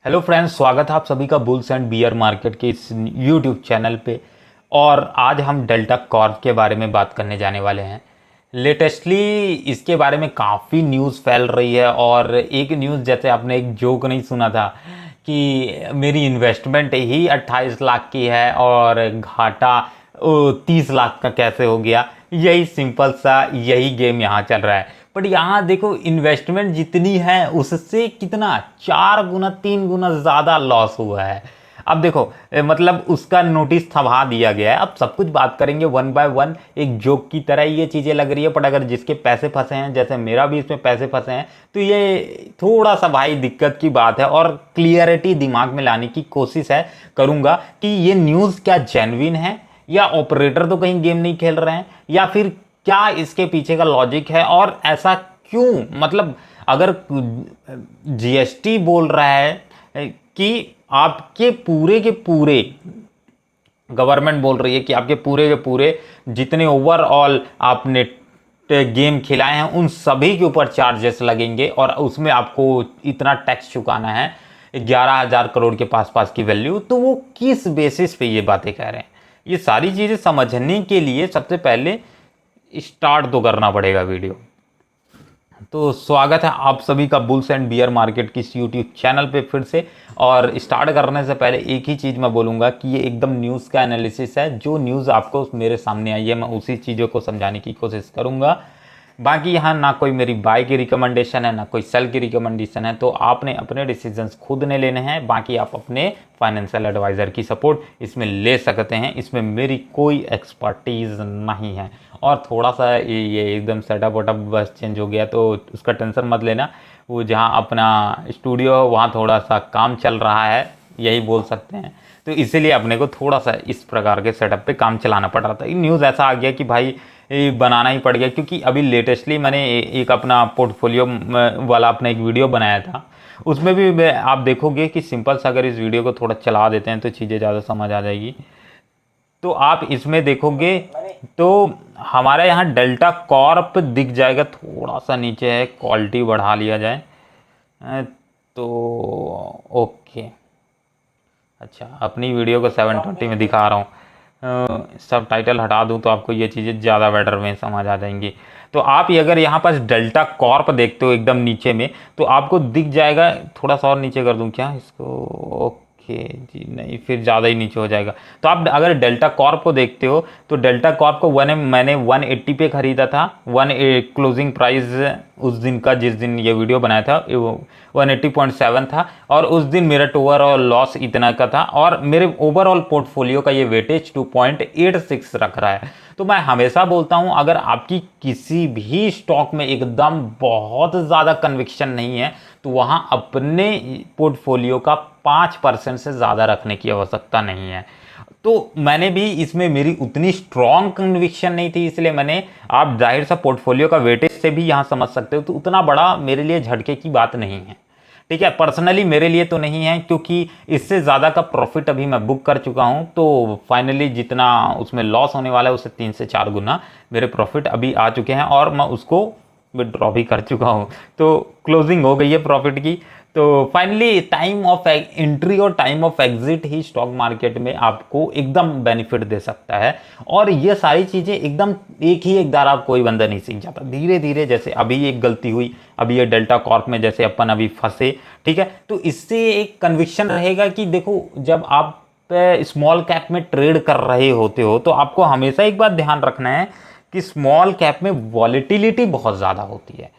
Hello friends, स्वागत है आप सभी का बुल्स एंड बियर मार्केट के इस यूट्यूब चैनल पे। और आज हम डेल्टा कॉर्प के बारे में बात करने जाने वाले हैं। लेटेस्टली इसके बारे में काफ़ी न्यूज़ फैल रही है और एक न्यूज़ जैसे आपने एक जोक नहीं सुना था कि मेरी इन्वेस्टमेंट ही 28 लाख की है और घाटा 30 लाख का कैसे हो गया। यही सिंपल सा यही गेम यहाँ चल रहा है। बट यहाँ देखो, इन्वेस्टमेंट जितनी है उससे कितना 4 गुना 3 गुना ज़्यादा लॉस हुआ है। अब देखो मतलब उसका नोटिस थमा दिया गया है। अब सब कुछ बात करेंगे वन बाय वन, एक जोक की तरह ये चीज़ें लग रही है। बट अगर जिसके पैसे फंसे हैं, जैसे मेरा भी इसमें पैसे फंसे हैं, तो ये थोड़ा सा भाई दिक्कत की बात है और क्लियरिटी दिमाग में लाने की कोशिश करूँगा कि ये न्यूज़ क्या जेन्युइन है या ऑपरेटर तो कहीं गेम नहीं खेल रहे हैं, या फिर क्या इसके पीछे का लॉजिक है और ऐसा क्यों। मतलब अगर जीएसटी बोल रहा है कि आपके पूरे के पूरे, गवर्नमेंट बोल रही है कि आपके पूरे के पूरे जितने ओवरऑल आपने गेम खिलाए हैं उन सभी के ऊपर चार्जेस लगेंगे और उसमें आपको इतना टैक्स चुकाना है, 11,000 करोड़ के पास की वैल्यू। तो वो किस बेसिस पे ये बातें कह रहे हैं? ये सारी चीज़ें समझने के लिए सबसे पहले स्टार्ट तो करना पड़ेगा वीडियो। तो स्वागत है आप सभी का बुल्स एंड बियर मार्केट की इस यूट्यूब चैनल पे फिर से। और स्टार्ट करने से पहले एक ही चीज़ मैं बोलूँगा कि ये एकदम न्यूज़ का एनालिसिस है। जो न्यूज़ आपको मेरे सामने आई है मैं उसी चीज़ों को समझाने की कोशिश करूँगा। बाकी यहाँ ना कोई मेरी बाय की रिकमेंडेशन है ना कोई सेल की रिकमेंडेशन है, तो आपने अपने डिसीजंस खुद ने लेने हैं। बाकी आप अपने फाइनेंशियल एडवाइज़र की सपोर्ट इसमें ले सकते हैं, इसमें मेरी कोई एक्सपर्टीज़ नहीं है। और थोड़ा सा ये एकदम सेटअप वेटअप बस चेंज हो गया तो उसका टेंशन मत लेना। वो जहाँ अपना स्टूडियो है वहाँ थोड़ा सा काम चल रहा है, यही बोल सकते हैं। तो इसीलिए अपने को थोड़ा सा इस प्रकार के सेटअप पे काम चलाना पड़ रहा था। न्यूज़ ऐसा आ गया कि भाई बनाना ही पड़ गया, क्योंकि अभी लेटेस्टली मैंने एक अपना पोर्टफोलियो वाला अपना एक वीडियो बनाया था। उसमें भी आप देखोगे कि सिंपल सा अगर इस वीडियो को थोड़ा चला देते हैं तो चीज़ें ज़्यादा समझ आ जाएगी। तो आप इसमें देखोगे तो हमारे यहाँ डेल्टा कॉर्प दिख जाएगा, थोड़ा सा नीचे है, क्वालिटी बढ़ा लिया जाए तो ओके। अच्छा, अपनी वीडियो को 720 में दिखा रहा हूँ, सब टाइटल हटा दूँ तो आपको ये चीज़ें ज़्यादा बेटर में समझ आ जाएंगी। तो आप ये अगर यहाँ पास डेल्टा कॉर्प देखते हो एकदम नीचे में, तो आपको दिख जाएगा। थोड़ा सा और नीचे कर दूँ क्या इसको? ओके जी, नहीं फिर ज़्यादा ही नीचे हो जाएगा। तो आप अगर डेल्टा कॉर्प को देखते हो तो डेल्टा कॉर्प को मैंने 180 पे ख़रीदा था। क्लोजिंग प्राइस उस दिन का, जिस दिन ये वीडियो बनाया था, 180.7 था और उस दिन मेरा ओवरऑल लॉस इतना का था और मेरे ओवरऑल पोर्टफोलियो का ये वेटेज 2.86 रख रहा है। तो मैं हमेशा बोलता हूं, अगर आपकी किसी भी स्टॉक में एकदम बहुत ज़्यादा कन्विक्शन नहीं है तो वहां अपने पोर्टफोलियो का 5% से ज़्यादा रखने की आवश्यकता नहीं है। तो मैंने भी इसमें मेरी उतनी स्ट्रॉन्ग कन्विक्शन नहीं थी, इसलिए मैंने, आप जाहिर सा पोर्टफोलियो का वेटेज से भी यहाँ समझ सकते हो, तो उतना बड़ा मेरे लिए झटके की बात नहीं है। ठीक है, पर्सनली मेरे लिए तो नहीं है, क्योंकि इससे ज़्यादा का प्रॉफिट अभी मैं बुक कर चुका हूँ। तो फाइनली जितना उसमें लॉस होने वाला है उससे 3 से 4 गुना मेरे प्रॉफिट अभी आ चुके हैं और मैं उसको विड्रॉ भी कर चुका हूँ। तो क्लोजिंग हो गई है प्रॉफिट की। तो फाइनली टाइम ऑफ एंट्री और time of exit he stock market में आपको एकदम बेनिफिट दे सकता है। और ये सारी चीज़ें एकदम एक ही एक बार आप कोई बंदा नहीं सीख जाता, धीरे धीरे। जैसे अभी एक गलती हुई, अभी ये डेल्टा कॉर्प में जैसे अपन अभी फंसे, ठीक है, तो इससे एक कन्विक्शन रहेगा कि देखो, जब आप स्मॉल कैप में ट्रेड कर रहे होते हो तो आपको हमेशा एक बात ध्यान रखना है कि स्मॉल कैप में वॉलेटिलिटी बहुत ज़्यादा होती है,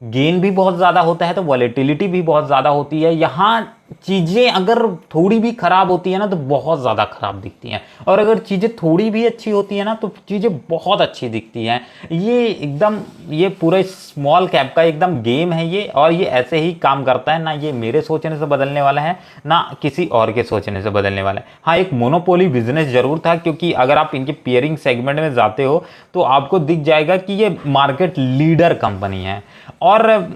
गेन भी बहुत ज़्यादा होता है, तो वॉलेटिलिटी भी बहुत ज़्यादा होती है। यहाँ चीज़ें अगर थोड़ी भी ख़राब होती है ना तो बहुत ज़्यादा ख़राब दिखती हैं, और अगर चीज़ें थोड़ी भी अच्छी होती है ना तो चीज़ें बहुत अच्छी दिखती हैं। ये एकदम, ये पूरे स्मॉल कैप का एकदम गेम है ये, और ये ऐसे ही काम करता है। ना ये मेरे सोचने से बदलने वाला है ना किसी और के सोचने से बदलने वाला है। हाँ, एक मोनोपोली बिजनेस ज़रूर था, क्योंकि अगर आप इनके पेयरिंग सेगमेंट में जाते हो तो आपको दिख जाएगा कि ये मार्केट लीडर कंपनी है। और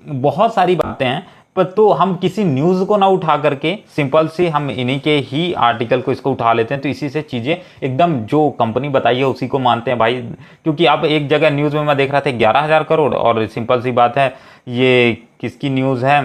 बहुत सारी बातें हैं, पर तो हम किसी न्यूज़ को ना उठा करके सिंपल सी हम इन्हीं के ही आर्टिकल को इसको उठा लेते हैं, तो इसी से चीज़ें एकदम जो कंपनी बताई है उसी को मानते हैं भाई। क्योंकि आप एक जगह न्यूज़ में मैं देख रहा था 11,000 करोड़, और सिंपल सी बात है, ये किसकी न्यूज़ है,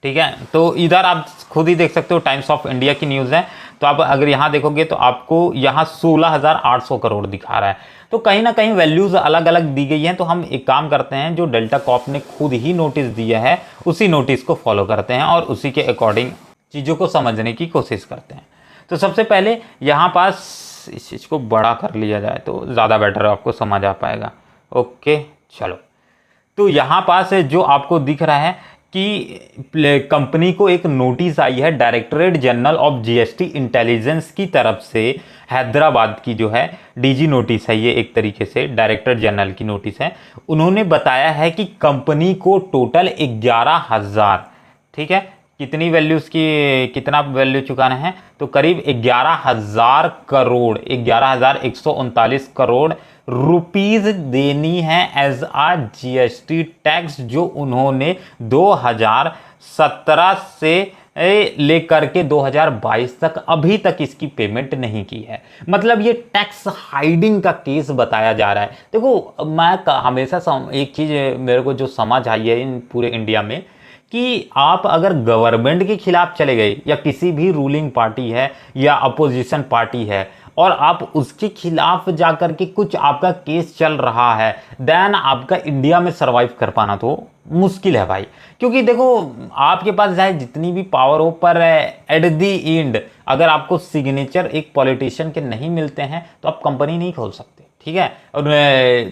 ठीक है, तो इधर आप खुद ही देख सकते हो, टाइम्स ऑफ इंडिया की न्यूज़ है। तो आप अगर यहाँ देखोगे तो आपको यहाँ 16,800 करोड़ दिखा रहा है। तो कहीं ना कहीं वैल्यूज़ अलग अलग दी गई हैं। तो हम एक काम करते हैं, जो डेल्टा कॉर्प ने खुद ही नोटिस दिया है उसी नोटिस को फॉलो करते हैं और उसी के अकॉर्डिंग चीज़ों को समझने की कोशिश करते हैं। तो सबसे पहले यहाँ पास इस चीज़ को बड़ा कर लिया जाए तो ज़्यादा बेटर आपको समझ आ पाएगा। ओके चलो, तो यहाँ पास जो आपको दिख रहा है कि कंपनी को एक नोटिस आई है directorate general of GST intelligence की तरफ से। हैदराबाद की जो है डीजी नोटिस है ये, एक तरीके से डायरेक्टर जनरल की नोटिस है। उन्होंने बताया है कि कंपनी को टोटल 11,000, ठीक है, कितनी वैल्यूज़ की कितना वैल्यू चुकाना है, तो करीब 11,000 करोड़, 11,139 करोड़ रुपीज देनी है एज आ जीएसटी टैक्स, जो उन्होंने 2017 से लेकर के 2022 तक अभी तक इसकी पेमेंट नहीं की है। मतलब ये टैक्स हाइडिंग का केस बताया जा रहा है। देखो मैं हमेशा एक चीज़ मेरे को जो समझ आई है इन पूरे इंडिया में, कि आप अगर गवर्नमेंट के खिलाफ चले गए या किसी भी रूलिंग पार्टी है या अपोजिशन पार्टी है और आप उसके खिलाफ जाकर के कुछ आपका केस चल रहा है, देन आपका इंडिया में सरवाइव कर पाना तो मुश्किल है भाई। क्योंकि देखो आपके पास चाहे जितनी भी पावर हो, पर एट दी एंड अगर आपको सिग्नेचर एक पॉलिटिशियन के नहीं मिलते हैं तो आप कंपनी नहीं खोल सकते, ठीक है। और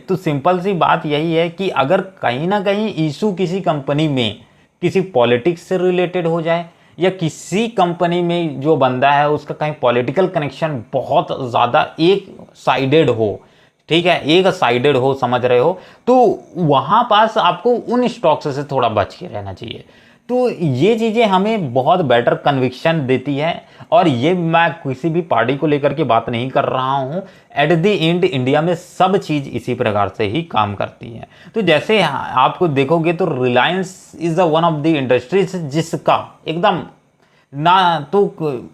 तो सिंपल सी बात यही है कि अगर कहीं ना कहीं इशू किसी कंपनी में किसी पॉलिटिक्स से रिलेटेड हो जाए या किसी कंपनी में जो बंदा है उसका कहीं पॉलिटिकल कनेक्शन बहुत ज़्यादा एक साइडेड हो, ठीक है, एक साइडेड हो, समझ रहे हो, तो वहाँ पास आपको उन स्टॉक्स से थोड़ा बच के रहना चाहिए। तो ये चीज़ें हमें बहुत बेटर कन्विक्शन देती है। और ये मैं किसी भी पार्टी को लेकर के बात नहीं कर रहा हूँ, एट द एंड इंडिया में सब चीज़ इसी प्रकार से ही काम करती है। तो जैसे आपको देखोगे तो Reliance is the one of the industries जिसका एकदम ना तो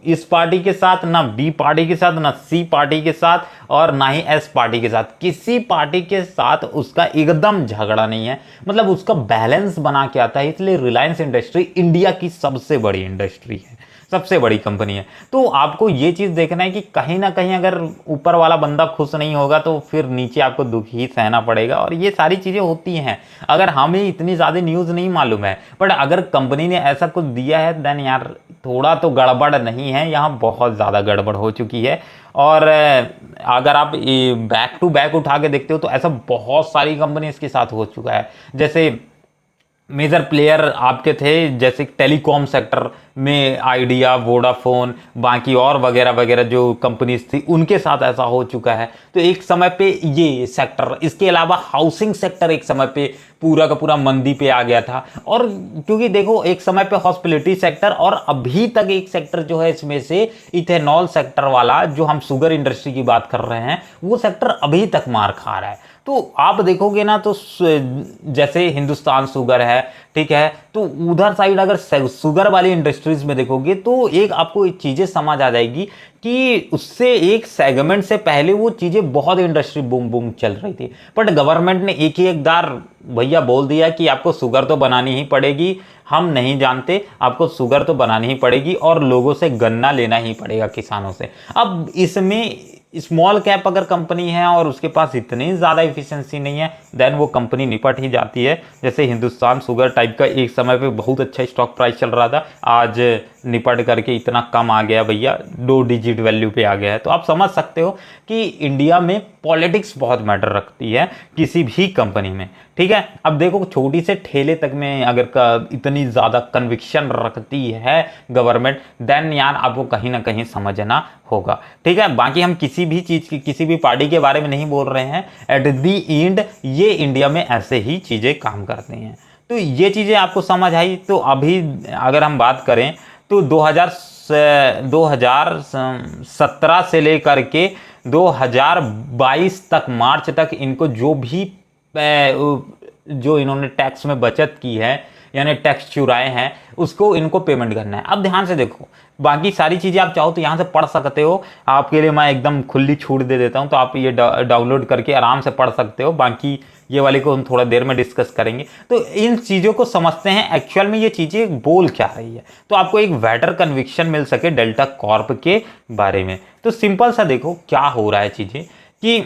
इस पार्टी के साथ, ना बी पार्टी के साथ, ना सी पार्टी के साथ और ना ही एस पार्टी के साथ, किसी पार्टी के साथ उसका एकदम झगड़ा नहीं है। मतलब उसका बैलेंस बना के आता है। इसलिए रिलायंस इंडस्ट्री इंडिया की सबसे बड़ी इंडस्ट्री है, सबसे बड़ी कंपनी है। तो आपको ये चीज़ देखना है कि कहीं ना कहीं अगर ऊपर वाला बंदा खुश नहीं होगा तो फिर नीचे आपको दुख ही सहना पड़ेगा। और ये सारी चीज़ें होती हैं। अगर हमें इतनी ज़्यादा न्यूज़ नहीं मालूम है, बट अगर कंपनी ने ऐसा कुछ दिया है देन यार थोड़ा तो गड़बड़ नहीं है, यहाँ बहुत ज़्यादा गड़बड़ हो चुकी है। और अगर आप बैक टू बैक उठा के देखते हो तो ऐसा बहुत सारी कंपनी इसके साथ हो चुका है। जैसे मेजर प्लेयर आपके थे जैसे टेलीकॉम सेक्टर में आइडिया, वोडाफोन, बाकी और वगैरह वगैरह जो कंपनीज थी उनके साथ ऐसा हो चुका है। तो एक समय पे ये सेक्टर, इसके अलावा हाउसिंग सेक्टर एक समय पे पूरा का पूरा मंदी पे आ गया था। और क्योंकि देखो एक समय पे हॉस्पिटलिटी सेक्टर और अभी तक एक सेक्टर जो है इसमें से इथेनॉल सेक्टर वाला, जो हम शुगर इंडस्ट्री की बात कर रहे हैं, वो सेक्टर अभी तक मार खा रहा है। तो आप देखोगे ना तो जैसे हिंदुस्तान शुगर है, ठीक है, तो उधर साइड अगर शुगर वाली इंडस्ट्रीज में देखोगे तो एक आपको चीज़ें समझ आ जाएगी कि उससे एक सेगमेंट से पहले वो चीज़ें बहुत इंडस्ट्री बूम बूम चल रही थी। बट गवर्नमेंट ने एक बार भैया बोल दिया कि आपको शुगर तो बनानी ही पड़ेगी, हम नहीं जानते, आपको शुगर तो बनानी ही पड़ेगी और लोगों से गन्ना लेना ही पड़ेगा, किसानों से। अब इसमें स्मॉल कैप अगर कंपनी है और उसके पास इतनी ज़्यादा इफिशिएंसी नहीं है, देन वो कंपनी निपट ही जाती है। जैसे हिंदुस्तान शुगर टाइप का एक समय पे बहुत अच्छा स्टॉक प्राइस चल रहा था, आज निपट करके इतना कम आ गया भैया, 2 डिजिट वैल्यू पे आ गया है। तो आप समझ सकते हो कि इंडिया में पॉलिटिक्स बहुत मैटर रखती है किसी भी कंपनी में, ठीक है। अब देखो छोटी से ठेले तक में अगर इतनी ज़्यादा कन्विक्शन रखती है गवर्नमेंट, देन यार आपको कहीं ना कहीं समझना होगा, ठीक है। बाकी हम किसी भी चीज़ की, किसी भी पार्टी के बारे में नहीं बोल रहे हैं, एट दी एंड ये इंडिया में ऐसे ही चीज़ें काम करती हैं। तो ये चीज़ें आपको समझ आई। तो अभी अगर हम बात करें तो 2017 से लेकर के 2022 तक, मार्च तक इनको जो इन्होंने टैक्स में बचत की है यानी टैक्स चुराए हैं उसको इनको पेमेंट करना है। अब ध्यान से देखो, बाकी सारी चीज़ें आप चाहो तो यहाँ से पढ़ सकते हो, आपके लिए मैं एकदम खुली छूट दे देता हूँ, तो आप ये डाउनलोड करके आराम से पढ़ सकते हो। बाकी ये वाले को हम थोड़ा देर में डिस्कस करेंगे। तो इन चीज़ों को समझते हैं एक्चुअल में ये चीज़ें बोल क्या रही है, तो आपको एक बेटर कन्विक्शन मिल सके डेल्टा कॉर्प के बारे में। तो सिंपल सा देखो क्या हो रहा है चीज़ें कि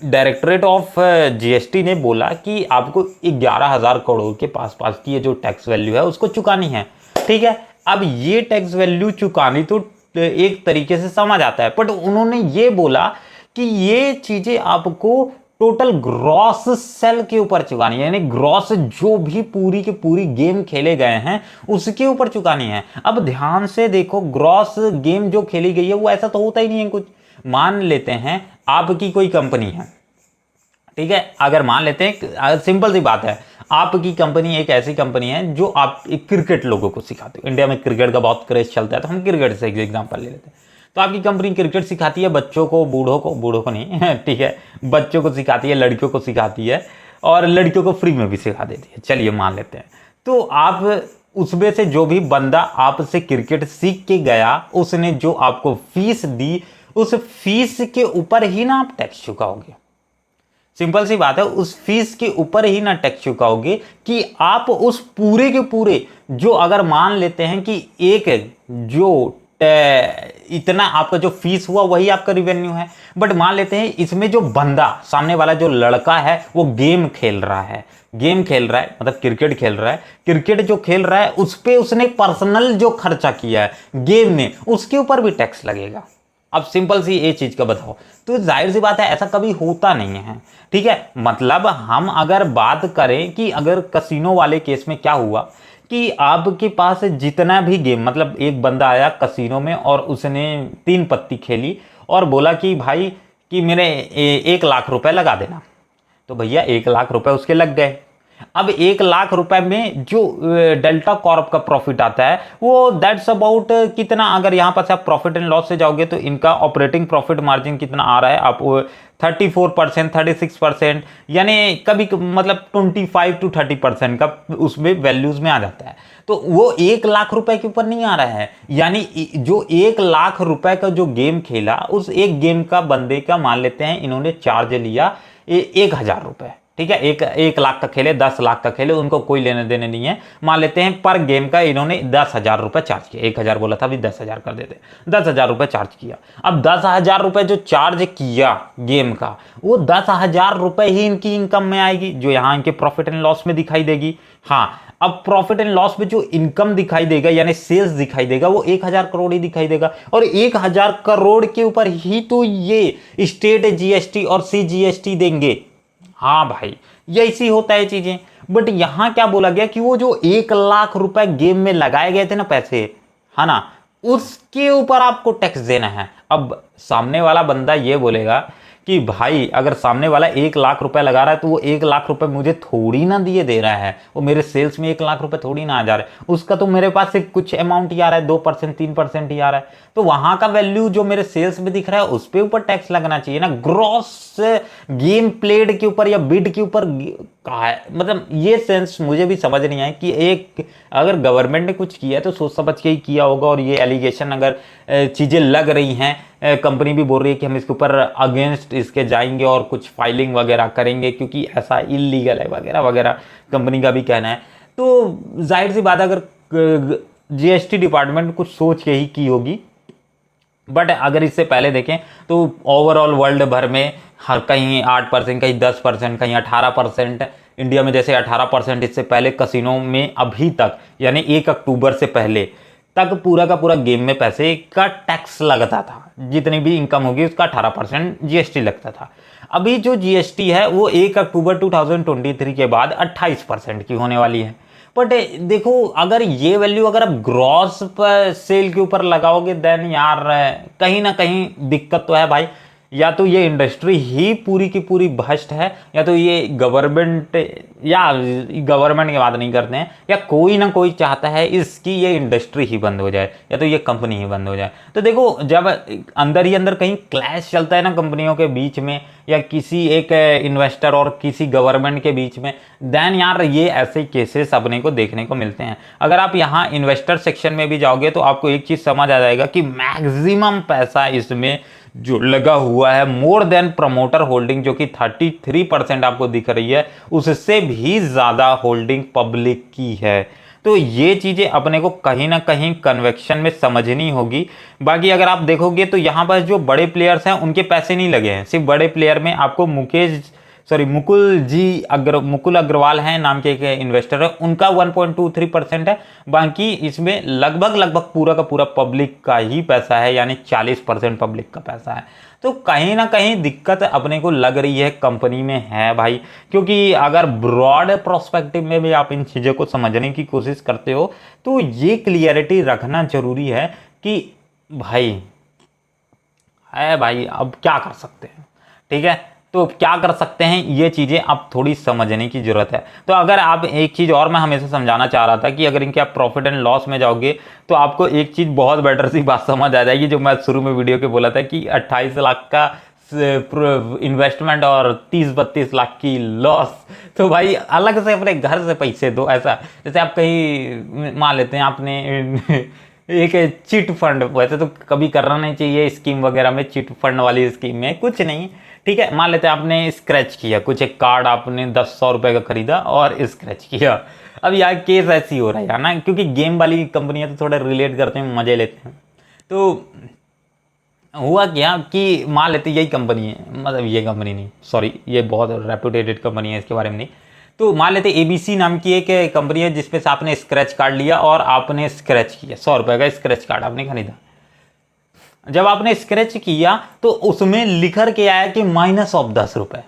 डायरेक्टरेट ऑफ जीएसटी ने बोला कि आपको 11,000 करोड़ के पास की ये जो टैक्स वैल्यू है उसको चुकानी है। ठीक है, अब ये टैक्स वैल्यू चुकानी तो एक तरीके से समझ आता है, बट उन्होंने ये बोला कि ये चीजें आपको टोटल ग्रॉस सेल के ऊपर चुकानी है, यानी ग्रॉस जो भी पूरी की पूरी गेम खेले गए हैं उसके ऊपर चुकानी है। अब ध्यान से देखो, ग्रॉस गेम जो खेली गई है वो ऐसा तो होता ही नहीं है कुछ। मान लेते हैं आपकी कोई कंपनी है, ठीक है, अगर मान लेते हैं सिंपल सी बात है, आपकी कंपनी एक ऐसी कंपनी है जो आप एक क्रिकेट लोगों को सिखाते हो। इंडिया में क्रिकेट का बहुत क्रेज चलता है, तो हम क्रिकेट से एग्जांपल ले लेते हैं। तो आपकी कंपनी क्रिकेट सिखाती है बच्चों को, बूढ़ों को नहीं ठीक है, बच्चों को सिखाती है, लड़कियों को सिखाती है, और लड़कियों को फ्री में भी सिखा देती है, चलिए मान लेते हैं। तो आप उसमें से जो भी बंदा आपसे क्रिकेट सीख के गया, उसने जो आपको फीस दी, उस फीस के ऊपर ही ना आप टैक्स चुकाओगे। सिंपल सी बात है, उस फीस के ऊपर ही ना टैक्स चुकाओगे कि आप उस पूरे के पूरे जो, अगर मान लेते हैं कि एक जो इतना आपका जो फीस हुआ वही आपका रिवेन्यू है, बट मान लेते हैं इसमें जो बंदा सामने वाला जो लड़का है वो गेम खेल रहा है, मतलब क्रिकेट खेल रहा है, क्रिकेट जो खेल रहा है उस पे उसने पर्सनल जो खर्चा किया है गेम में, उसके ऊपर भी टैक्स लगेगा। अब सिंपल सी ये चीज का बताओ, तो जाहिर सी बात है ऐसा कभी होता नहीं है। ठीक है, मतलब हम अगर बात करें कि अगर कसिनो वाले केस में क्या हुआ कि आपके पास जितना भी गेम, मतलब एक बंदा आया कसिनो में और उसने 3 पत्ती खेली और बोला कि भाई कि मेरे 1 लाख रुपए लगा देना, तो भैया 1 लाख रुपए उसके लग गए। अब 1 लाख रुपए में जो डेल्टा कॉर्प का प्रॉफिट आता है वो दैट्स अबाउट कितना, अगर यहाँ पर आप प्रॉफिट एंड लॉस से जाओगे तो इनका ऑपरेटिंग प्रॉफिट मार्जिन कितना आ रहा है, आप 34%, 36%, यानी कभी मतलब 25 to 30% का उसमें वैल्यूज में आ जाता है। तो वो 1 लाख रुपए के ऊपर नहीं आ रहा है, यानी जो 1 लाख रुपए का जो गेम खेला, उस एक गेम का बंदे का मान लेते हैं इन्होंने चार्ज लिया 1,000 रुपए। ठीक है, एक लाख का खेले, 10 लाख का खेले, उनको कोई लेने देने नहीं है। मान लेते हैं पर गेम का इन्होंने 10,000 रुपए चार्ज किया, 1,000 बोला था, अभी 10,000 कर देते, 10,000 रुपए चार्ज किया। अब 10,000 रुपए जो चार्ज किया गेम का, वो 10,000 रुपए ही इनकी इनकम में आएगी, जो यहाँ इनके प्रॉफिट एंड लॉस में दिखाई देगी। हाँ, अब प्रॉफिट एंड लॉस में जो इनकम दिखाई देगा, यानी सेल्स दिखाई देगा, वो 1,000 करोड़ ही दिखाई देगा, और 1,000 करोड़ के ऊपर ही तो ये स्टेट जीएसटी और सीजीएसटी देंगे। हाँ भाई, यही होता है चीजें। बट यहां क्या बोला गया कि वो जो 1 लाख रुपए गेम में लगाए गए थे ना पैसे, है ना, उसके ऊपर आपको टैक्स देना है। अब सामने वाला बंदा ये बोलेगा कि भाई अगर सामने वाला 1 लाख रुपए लगा रहा है तो वो 1 लाख रुपए मुझे थोड़ी ना दिए दे रहा है, वो मेरे सेल्स में 1 लाख रुपए थोड़ी ना आ जा रहा है, उसका तो मेरे पास से कुछ अमाउंट ही आ रहा है, 2% 3% ही आ रहा है, तो वहां का वैल्यू जो मेरे सेल्स में दिख रहा है उस पे ऊपर टैक्स लगना चाहिए ना, ग्रॉस गेम प्लेड के ऊपर या बिड के ऊपर। मतलब ये सेंस मुझे भी समझ नहीं आया कि एक अगर गवर्नमेंट ने कुछ किया है तो सोच समझ के ही किया होगा, और ये एलिगेशन अगर चीजें लग रही हैं, कंपनी भी बोल रही है कि हम इसके ऊपर अगेंस्ट इसके जाएंगे और कुछ फाइलिंग वगैरह करेंगे क्योंकि ऐसा इलीगल है वगैरह वगैरह, कंपनी का भी कहना है। तो जाहिर सी बात अगर जीएसटी डिपार्टमेंट कुछ सोच के ही की होगी, बट अगर इससे पहले देखें तो ओवरऑल वर्ल्ड भर में हर कहीं 8%, कहीं 10%, कहीं 18%, इंडिया में जैसे 18%, इससे पहले कसिनो में अभी तक यानी 1 अक्टूबर से पहले तक पूरा का पूरा गेम में पैसे का टैक्स लगता था, जितनी भी इनकम होगी उसका 18% जीएसटी लगता था। अभी जो जीएसटी है वो 1 अक्टूबर 2023 के बाद 28% की होने वाली है। बट देखो अगर ये वैल्यू अगर आप ग्रॉस पर सेल के ऊपर लगाओगे देन यार कहीं ना कहीं दिक्कत तो है भाई, या तो ये इंडस्ट्री ही पूरी की पूरी भ्रष्ट है, या तो ये गवर्नमेंट की बात नहीं करते हैं, या कोई ना कोई चाहता है इसकी ये इंडस्ट्री ही बंद हो जाए, या तो ये कंपनी ही बंद हो जाए। तो देखो जब अंदर ही अंदर कहीं क्लैश चलता है ना कंपनियों के बीच में, या किसी एक इन्वेस्टर और किसी गवर्नमेंट के बीच में, देन यार ये ऐसे केसेस अपने को देखने को मिलते हैं। अगर आप यहाँ इन्वेस्टर सेक्शन में भी जाओगे तो आपको एक चीज़ समझ आ जाएगा कि मैक्सिमम पैसा इसमें जो लगा हुआ है मोर देन प्रमोटर होल्डिंग जो कि 33% आपको दिख रही है, उससे भी ज़्यादा होल्डिंग पब्लिक की है। तो ये चीज़ें अपने को कहीं ना कहीं कन्वेक्शन में समझनी होगी। बाकी अगर आप देखोगे तो यहाँ पर जो बड़े प्लेयर्स हैं उनके पैसे नहीं लगे हैं, सिर्फ बड़े प्लेयर में आपको मुकुल अग्रवाल हैं नाम के एक इन्वेस्टर है, उनका 1.23% है। बाकी इसमें लगभग पूरा का पूरा पब्लिक का ही पैसा है, यानी 40% पब्लिक का पैसा है। तो कहीं ना कहीं दिक्कत अपने को लग रही है कंपनी में है भाई, क्योंकि अगर ब्रॉड प्रोस्पेक्टिव में भी आप इन चीज़ों को समझने की कोशिश करते हो तो ये क्लियरिटी रखना जरूरी है कि भाई अब क्या कर सकते हैं। ठीक है, तो क्या कर सकते हैं ये चीज़ें अब थोड़ी समझने की ज़रूरत है। तो अगर आप एक चीज़ और मैं हमेशा समझाना चाह रहा था कि अगर इनके आप प्रॉफिट एंड लॉस में जाओगे तो आपको एक चीज़ बहुत बेटर सी बात समझ आ जाएगी, जो मैं शुरू में वीडियो के बोला था कि 28 लाख का इन्वेस्टमेंट और 30-32 लाख की लॉस। तो भाई अलग से अपने घर से पैसे दो। ऐसा जैसे आप कहीं मान लेते हैं आपने एक चिट फंड, वैसे तो कभी करना नहीं चाहिए स्कीम वगैरह में, चिट फंड वाली स्कीम में कुछ नहीं। ठीक है, मान लेते हैं आपने स्क्रैच किया कुछ, एक कार्ड आपने 10-100 रुपये का खरीदा और स्क्रैच किया। अब यार केस ऐसी हो रहा है ना, क्योंकि गेम वाली कंपनियां तो थोड़ा रिलेट करते हैं, मजे लेते हैं। तो हुआ क्या कि मान लेते यही कंपनी है, मतलब ये कंपनी नहीं, सॉरी ये बहुत रेप्यूटेड कंपनी है, इसके बारे में नहीं। तो मान लेते ABC नाम की एक कंपनी है जिसपे से आपने स्क्रैच कार्ड लिया और आपने स्क्रैच किया, 100 रुपये का स्क्रैच कार्ड आपने खरीदा। जब आपने स्क्रैच किया तो उसमें लिखर के आया कि -10 रुपये।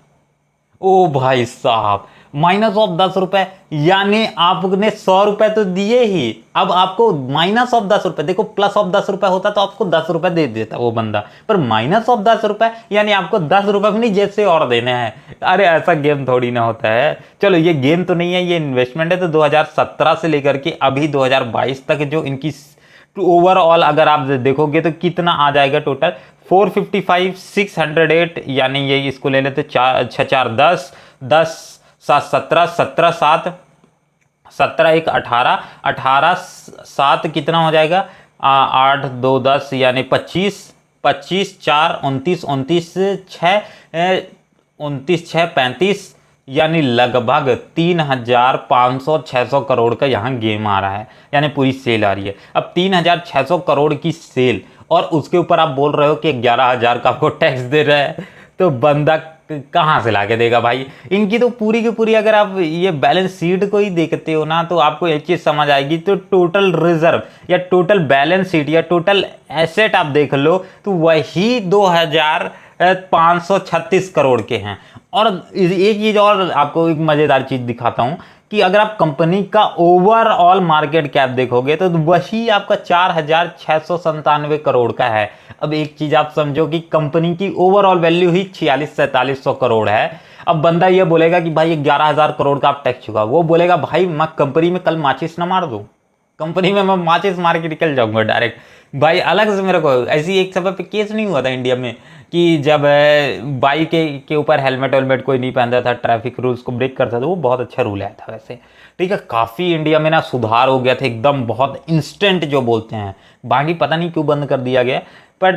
ओ भाई साहब, -10 रुपये, यानी आपने 100 रुपये तो दिए ही, अब आपको -10 रुपये, देखो +10 रुपये होता तो आपको 10 रुपये दे देता वो बंदा, पर -10 रुपये यानी आपको 10 रुपये अपनी जेब से और देने हैं। अरे ऐसा गेम थोड़ी ना होता है। चलो ये गेम तो नहीं है, ये इन्वेस्टमेंट है। तो 2017 से लेकर के अभी 2022 तक जो इनकी ओवरऑल अगर आप देखोगे तो कितना आ जाएगा टोटल, 455, 608, यानी ये इसको ले लेते 4 10 7 17 17 7 17 1 18 18 7 कितना हो जाएगा, 8 2 10 यानी 25 25 4 29 29 6 29 6 35, यानी लगभग 3,500-600 करोड़ का यहाँ गेम आ रहा है, यानी पूरी सेल आ रही है। अब 3,600 करोड़ की सेल और उसके ऊपर आप बोल रहे हो कि 11,000 का आपको टैक्स दे रहा है, तो बंदा कहाँ से लाके देगा भाई। इनकी तो पूरी की पूरी अगर आप ये बैलेंस शीट को ही देखते हो ना तो आपको एक चीज़ समझ आएगी। तो टोटल रिजर्व या टोटल बैलेंस शीट या टोटल एसेट आप देख लो तो वही 2,536 करोड़ के हैं। और एक चीज़ और आपको एक मज़ेदार चीज़ दिखाता हूँ कि अगर आप कंपनी का ओवरऑल मार्केट कैप देखोगे तो वही आपका 4,697 करोड़ का है। अब एक चीज़ आप समझो कि कंपनी की ओवरऑल वैल्यू ही 46-47 करोड़ है। अब बंदा ये बोलेगा कि भाई 11,000 करोड़ का आप टैक्स चुका, वो बोलेगा भाई मैं कंपनी में कल माचिस ना मार दूँ, कंपनी में मैं माचिस मार के निकल जाऊंगा डायरेक्ट। भाई अलग से मेरे को ऐसी एक समय पे केस नहीं हुआ था इंडिया में कि जब बाइक के ऊपर हेलमेट कोई नहीं पहनता था, ट्रैफिक रूल्स को ब्रेक करता था, वो बहुत अच्छा रूल आया था वैसे। ठीक है, काफ़ी इंडिया में ना सुधार हो गया था एकदम, बहुत इंस्टेंट जो बोलते हैं। बाकी पता नहीं क्यों बंद कर दिया गया, बट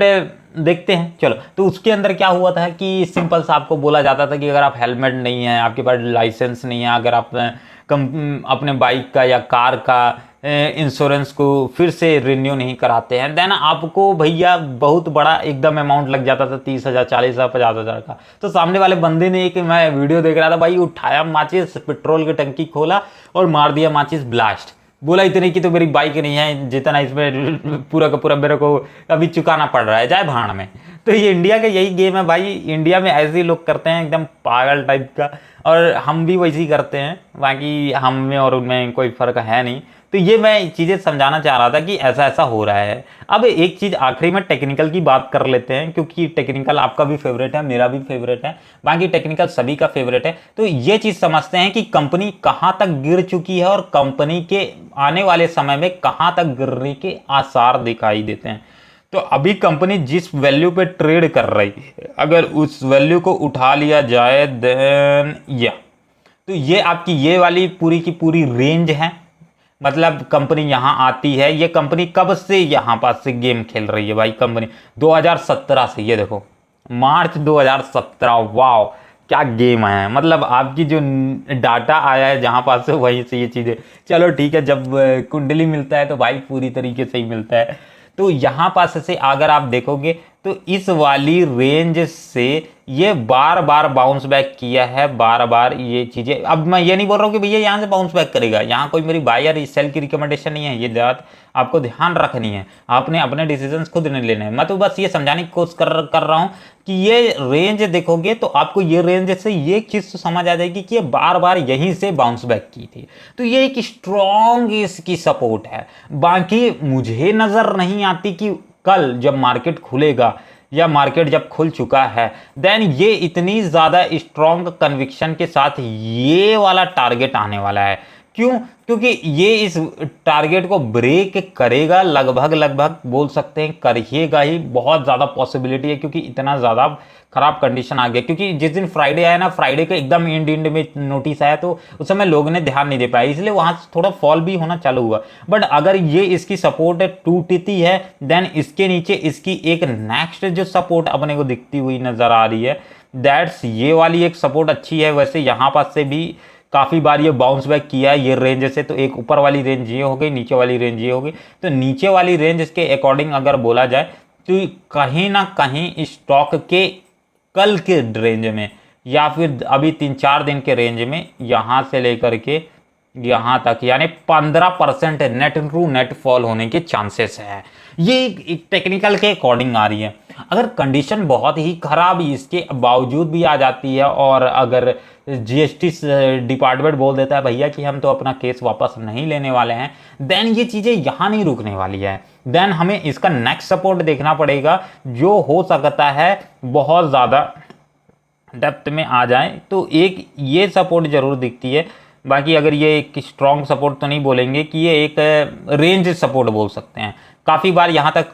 देखते हैं। चलो, तो उसके अंदर क्या हुआ था कि सिंपल सा आपको बोला जाता था कि अगर आप हेलमेट नहीं है, आपके पास लाइसेंस नहीं है, अगर आप अपने बाइक का या कार का इंश्योरेंस को फिर से रिन्यू नहीं कराते हैं, देन आपको भैया बहुत बड़ा एकदम अमाउंट लग जाता था, 30,000 40,000 50,000 का। तो सामने वाले बंदे ने, एक मैं वीडियो देख रहा था भाई, उठाया माचिस, पेट्रोल की टंकी खोला और मार दिया माचिस ब्लास्ट। बोला इतने की तो मेरी बाइक नहीं है जितना इसमें पूरा का पूरा मेरे को अभी चुकाना पड़ रहा है, जाए भाड़ में। तो ये इंडिया का यही गेम है भाई, इंडिया में ऐसे ही लोग करते हैं एकदम पागल टाइप का, और हम भी वैसे ही करते हैं। बाकी हम में और उनमें कोई फ़र्क है नहीं। तो ये मैं चीज़ें समझाना चाह रहा था कि ऐसा ऐसा हो रहा है। अब एक चीज़ आखिरी में टेक्निकल की बात कर लेते हैं, क्योंकि टेक्निकल आपका भी फेवरेट है, मेरा भी फेवरेट है, बाकी टेक्निकल सभी का फेवरेट है। तो ये चीज़ समझते हैं कि कंपनी कहाँ तक गिर चुकी है और कंपनी के आने वाले समय में कहाँ तक गिरने के आसार दिखाई देते हैं। तो अभी कंपनी जिस वैल्यू पे ट्रेड कर रही है, अगर उस वैल्यू को उठा लिया जाए देन तो ये आपकी ये वाली पूरी की पूरी रेंज है, मतलब कंपनी यहाँ आती है। ये कंपनी कब से यहाँ पास से गेम खेल रही है भाई? कंपनी 2017 से, ये देखो मार्च 2017। वाह क्या गेम है। मतलब आपकी जो डाटा आया है जहाँ पास से वहीं से ये चीज़ें, चलो ठीक है, जब कुंडली मिलता है तो भाई पूरी तरीके से ही मिलता है। तो यहाँ पास से अगर आप देखोगे तो इस वाली रेंज से ये बार बार बाउंस बैक किया है, बार बार ये चीज़ें। अब मैं ये नहीं बोल रहा हूँ कि भैया यहाँ से बाउंस बैक करेगा, यहाँ कोई मेरी बाय या सेल की रिकमेंडेशन नहीं है, ये बात आपको ध्यान रखनी है। आपने अपने डिसीजंस खुद नहीं लेने हैं। मैं तो बस ये समझाने की कोशिश कर रहा हूँ कि ये रेंज देखोगे तो आपको ये रेंज से ये चीज़ तो समझ आ जाएगी कि ये बार बार यहीं से बाउंस बैक की थी। तो ये एक स्ट्रॉन्ग इसकी सपोर्ट है। बाकी मुझे नज़र नहीं आती कि कल जब मार्केट खुलेगा या मार्केट जब खुल चुका है देन ये इतनी ज़्यादा स्ट्रॉन्ग कन्विक्शन के साथ ये वाला टारगेट आने वाला है। क्यों? क्योंकि ये इस टारगेट को ब्रेक करेगा, लगभग बोल सकते हैं करिएगा ही। बहुत ज़्यादा पॉसिबिलिटी है क्योंकि इतना ज़्यादा खराब कंडीशन आ गया। क्योंकि जिस दिन फ्राइडे आया ना, फ्राइडे के एकदम एंड में नोटिस आया तो उस समय लोगों ने ध्यान नहीं दे पाया, इसलिए वहाँ से थोड़ा फॉल भी होना चालू हुआ। बट अगर ये इसकी सपोर्ट टूटती है देन इसके नीचे इसकी एक नेक्स्ट जो सपोर्ट अपने को दिखती हुई नज़र आ रही है, दैट्स ये वाली एक सपोर्ट अच्छी है। वैसे यहाँ पास से भी काफ़ी बार ये बाउंस बैक किया है ये रेंज से। तो एक ऊपर वाली रेंज ये हो गई, नीचे वाली रेंज ये हो गई। तो नीचे वाली रेंज इसके अकॉर्डिंग अगर बोला जाए तो कहीं ना कहीं स्टॉक के कल के रेंज में या फिर अभी 3-4 दिन के रेंज में यहाँ से लेकर के यहाँ तक यानी 15% नेट टू नेट फॉल होने के चांसेस हैं। ये एक टेक्निकल के अकॉर्डिंग आ रही है। अगर कंडीशन बहुत ही खराब इसके बावजूद भी आ जाती है और अगर जीएसटी डिपार्टमेंट बोल देता है भैया कि हम तो अपना केस वापस नहीं लेने वाले हैं, देन ये चीज़ें यहाँ नहीं रुकने वाली है। देन हमें इसका नेक्स्ट सपोर्ट देखना पड़ेगा जो हो सकता है बहुत ज़्यादा डेप्थ में आ जाए। तो एक ये सपोर्ट ज़रूर दिखती है। बाकी अगर ये एक स्ट्रॉन्ग सपोर्ट तो नहीं बोलेंगे कि ये एक रेंज सपोर्ट बोल सकते हैं। काफ़ी बार यहाँ तक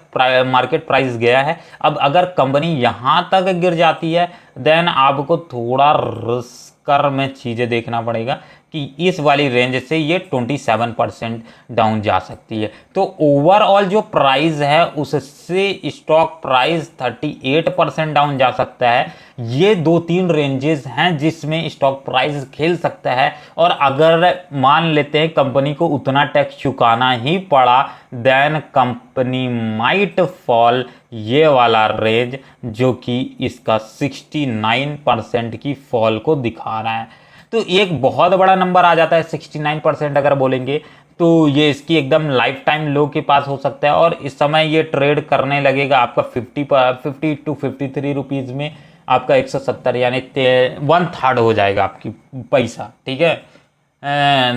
मार्केट प्राइस गया है। अब अगर कंपनी यहाँ तक गिर जाती है देन आपको थोड़ा रिस्कर में चीज़ें देखना पड़ेगा कि इस वाली रेंज से ये 27% डाउन जा सकती है। तो ओवरऑल जो प्राइस है उससे स्टॉक प्राइस 38% डाउन जा सकता है। ये 2-3 रेंजेस हैं जिसमें स्टॉक प्राइस खेल सकता है। और अगर मान लेते हैं कंपनी को उतना टैक्स चुकाना ही पड़ा देन कंपनी माइट फॉल ये वाला रेंज जो कि इसका 69% की फॉल को दिखा रहा है। तो एक बहुत बड़ा नंबर आ जाता है 69% अगर बोलेंगे तो ये इसकी एकदम लाइफ टाइम लो के पास हो सकता है। और इस समय ये ट्रेड करने लगेगा आपका 50 to 53 रुपीज़ में, आपका 170 यानी 1/3 हो जाएगा आपकी पैसा। ठीक है,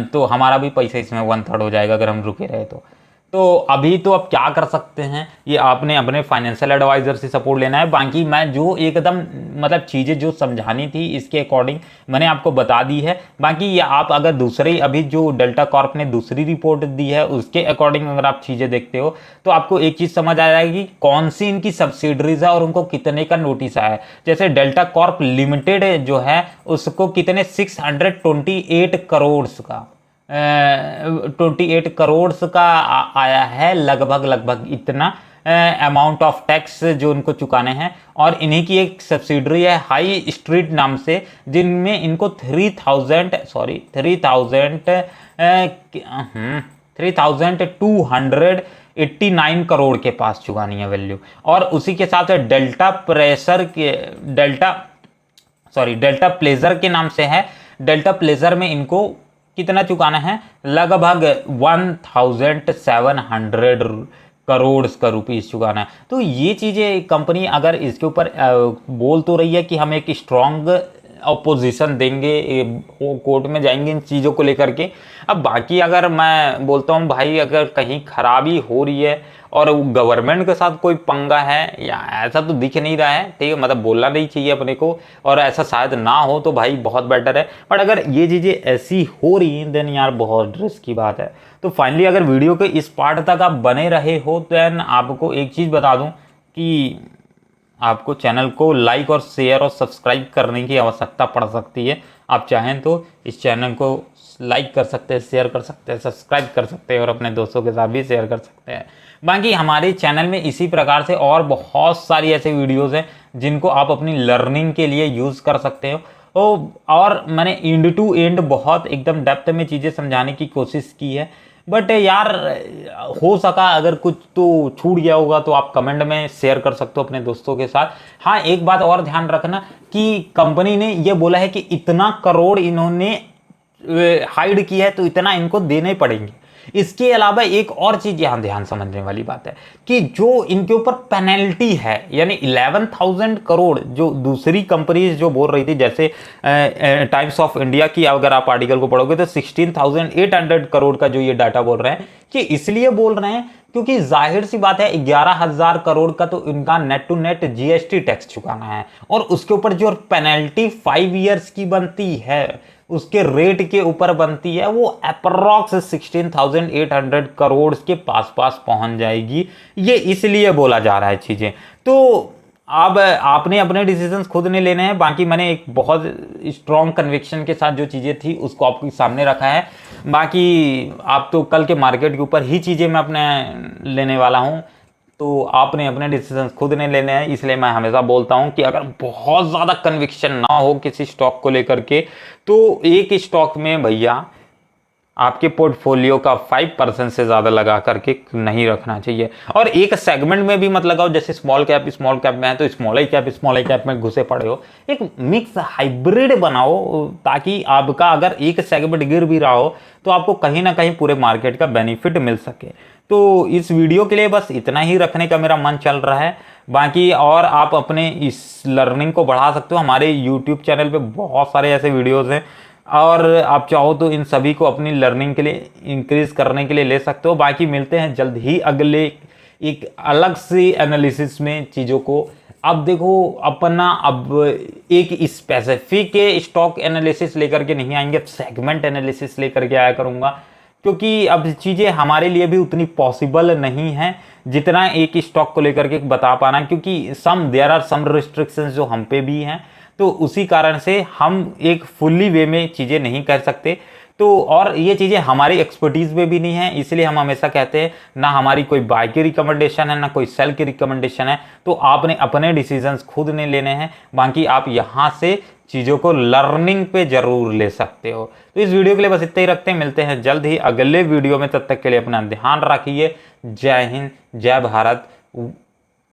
तो हमारा भी पैसा इसमें 1/3 हो जाएगा अगर हम रुके रहे तो अभी तो अब क्या कर सकते हैं, ये आपने अपने फाइनेंशियल एडवाइज़र से सपोर्ट लेना है। बाकी मैं जो एकदम मतलब चीज़ें जो समझानी थी इसके अकॉर्डिंग मैंने आपको बता दी है। बाकी ये आप अगर दूसरे अभी जो डेल्टा कॉर्प ने दूसरी रिपोर्ट दी है उसके अकॉर्डिंग अगर आप चीज़ें देखते हो तो आपको एक चीज़ समझ आ जाएगी कौन सी इनकी सब्सिडरीज है और उनको कितने का नोटिस आया है। जैसे डेल्टा कॉर्प लिमिटेड जो है उसको कितने 628 करोड़ का 28 करोड़ का आया है, लगभग इतना अमाउंट ऑफ टैक्स जो उनको चुकाने हैं। और इन्हीं की एक सब्सिडरी है हाई स्ट्रीट नाम से जिनमें इनको 3,289 करोड़ के पास चुकानी है वैल्यू। और उसी के साथ डेल्टा प्लेजर के नाम से है। डेल्टा प्लेजर में इनको कितना चुकाना है, लगभग 1700 करोड़ का रुपीस चुकाना है। तो ये चीज़ें कंपनी अगर इसके ऊपर बोल तो रही है कि हम एक स्ट्रॉन्ग अपोजिशन देंगे, कोर्ट में जाएंगे इन चीज़ों को लेकर के। अब बाकी अगर मैं बोलता हूँ भाई अगर कहीं खराबी हो रही है और गवर्नमेंट के साथ कोई पंगा है या ऐसा तो दिख नहीं रहा है, ठीक है, मतलब बोलना नहीं चाहिए अपने को और ऐसा शायद ना हो तो भाई बहुत बेटर है। बट अगर ये चीज़ें ऐसी हो रही हैं देन यार बहुत रिस्क की बात है। तो फाइनली अगर वीडियो के इस पार्ट तक आप बने रहे हो देन आपको एक चीज़ बता दूँ कि आपको चैनल को लाइक और शेयर और सब्सक्राइब करने की आवश्यकता पड़ सकती है। आप चाहें तो इस चैनल को लाइक कर सकते हैं, शेयर कर सकते हैं, सब्सक्राइब कर सकते हैं और अपने दोस्तों के साथ भी शेयर कर सकते हैं। बाकी हमारे चैनल में इसी प्रकार से और बहुत सारी ऐसे वीडियोज़ हैं जिनको आप अपनी लर्निंग के लिए यूज़ कर सकते हो। और मैंने एंड टू एंड बहुत एकदम डेप्थ में चीज़ें समझाने की कोशिश की है, बट यार हो सका अगर कुछ तो छूट गया होगा तो आप कमेंट में शेयर कर सकते हो अपने दोस्तों के साथ। हाँ, एक बात और ध्यान रखना कि कंपनी ने ये बोला है कि इतना करोड़ इन्होंने हाइड किया है तो इतना इनको देने पड़ेंगे। इसके अलावा एक और चीज यहां ध्यान समझने वाली बात है कि जो इनके ऊपर पेनल्टी है, यानी 11,000 करोड़ जो दूसरी कंपनीज जो बोल रही थी, जैसे टाइम्स ऑफ इंडिया की अगर आप आर्टिकल को पढ़ोगे तो 16,800 करोड़ का जो ये डाटा बोल रहे हैं कि इसलिए बोल रहे हैं क्योंकि जाहिर सी बात है 11,000 करोड़ का तो इनका net to net GST tax चुकाना है, और उसके ऊपर जो पेनल्टी 5 ईयर्स की बनती है उसके रेट के ऊपर बनती है वो अप्रॉक्स 16,800 करोड़ के पास पहुंच जाएगी। ये इसलिए बोला जा रहा है चीजें। तो अब आपने अपने डिसीजंस खुद नहीं लेने हैं। बाकी मैंने एक बहुत स्ट्रॉन्ग कन्विक्शन के साथ जो चीज़ें थी उसको आपके सामने रखा है। बाकी आप तो कल के मार्केट के ऊपर ही चीज़ें मैं अपने लेने वाला हूँ, तो आपने अपने डिसीजंस खुद नहीं लेने हैं। इसलिए मैं हमेशा बोलता हूँ कि अगर बहुत ज़्यादा कन्विक्शन ना हो किसी स्टॉक को लेकर के तो एक स्टॉक में भैया आपके पोर्टफोलियो का 5% से ज़्यादा लगा करके नहीं रखना चाहिए, और एक सेगमेंट में भी मत लगाओ। जैसे स्मॉल कैप में है तो स्मॉल कैप में घुसे पड़े हो। एक मिक्स हाइब्रिड बनाओ ताकि आपका अगर एक सेगमेंट गिर भी रहा हो तो आपको कहीं ना कहीं पूरे मार्केट का बेनिफिट मिल सके। तो इस वीडियो के लिए बस इतना ही रखने का मेरा मन चल रहा है। बाकी और आप अपने इस लर्निंग को बढ़ा सकते हो। हमारे यूट्यूब चैनल पे बहुत सारे ऐसे वीडियोज़ हैं और आप चाहो तो इन सभी को अपनी लर्निंग के लिए इंक्रीज करने के लिए ले सकते हो। बाकी मिलते हैं जल्द ही अगले एक अलग सी एनालिसिस में चीज़ों को। अब देखो अपना अब एक स्पेसिफिक स्टॉक एनालिसिस लेकर के नहीं आएंगे, अब सेगमेंट एनालिसिस लेकर के आया करूँगा, क्योंकि अब चीज़ें हमारे लिए भी उतनी पॉसिबल नहीं है जितना एक स्टॉक को लेकर के बता पाना, क्योंकि देयर आर सम रिस्ट्रिक्शंस जो हम पे भी हैं। तो उसी कारण से हम एक फुल्ली वे में चीज़ें नहीं कर सकते। तो और ये चीज़ें हमारी एक्सपर्टीज़ में भी नहीं है, इसलिए हम हमेशा कहते हैं ना हमारी कोई बाय की रिकमेंडेशन है ना कोई सेल की रिकमेंडेशन है। तो आपने अपने डिसीजंस खुद नहीं लेने हैं। बाकी आप यहाँ से चीज़ों को लर्निंग पे जरूर ले सकते हो। तो इस वीडियो के लिए बस इतना ही रखते हैं। मिलते हैं जल्द ही अगले वीडियो में, तब तक के लिए अपना ध्यान रखिए। जय हिंद, जय भारत।